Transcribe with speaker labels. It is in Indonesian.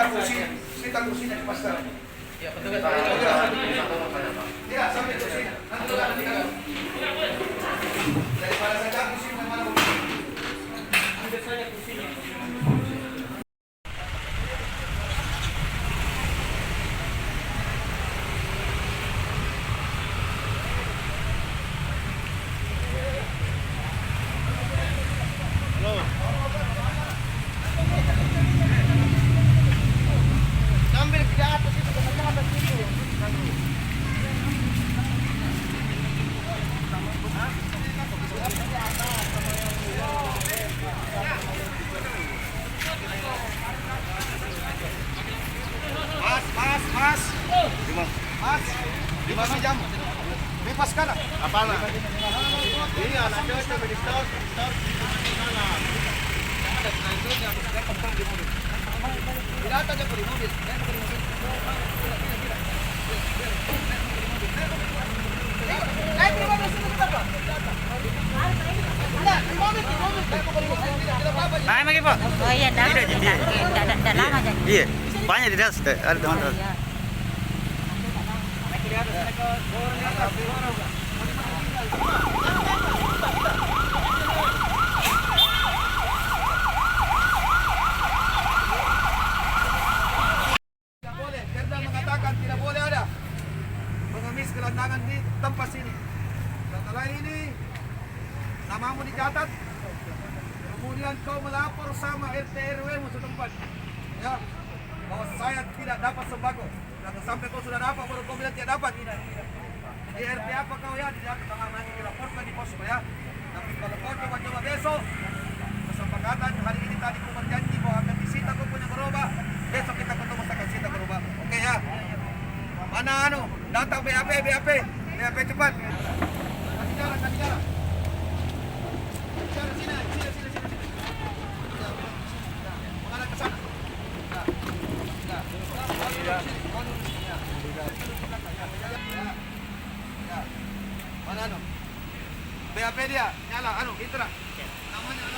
Speaker 1: Cerita kursinya di pasar.
Speaker 2: Ya, petugas.
Speaker 1: Ya, sampai kursinya. Nanti daripada saya kursi mana ada saya kursinya.
Speaker 3: Ambil ke atas itu, ke atas itu. Mas. Mas. Di mana jam? Bebas kan? Apa lah? Ini anaknya coba di stop. Tidak ada yang di mobil.
Speaker 4: Naik lagi Pak.
Speaker 5: Oh iya, dah. Tidak lama jadi.
Speaker 4: Iya, banyak di atas. Ada teman-teman.
Speaker 5: Iya.
Speaker 1: Tidak boleh, Perda mengatakan tidak boleh ada pengemis gelandangan di tempat sini. Setelah ini namamu dicatat, kemudian kau melapor sama RT RW setempat, ya, bahwa saya tidak dapat sembako. Dan sampai kau sudah dapat, baru kau bilang tidak dapat. Di RT apa kau ya, di dalam nanti dilaporkan di pos ya. Tapi kalau kau coba-coba besok, kesepakatan hari ini tadi kau berjanji bahwa akan disita kau punya gerobak. Besok kita ketemu akan sita gerobak. Oke ya. Mana datang BAP cepat. Kasih jalan. Sini. Mengarah ke sana. Mana BAP dia? Nyala, Itra. Namanya.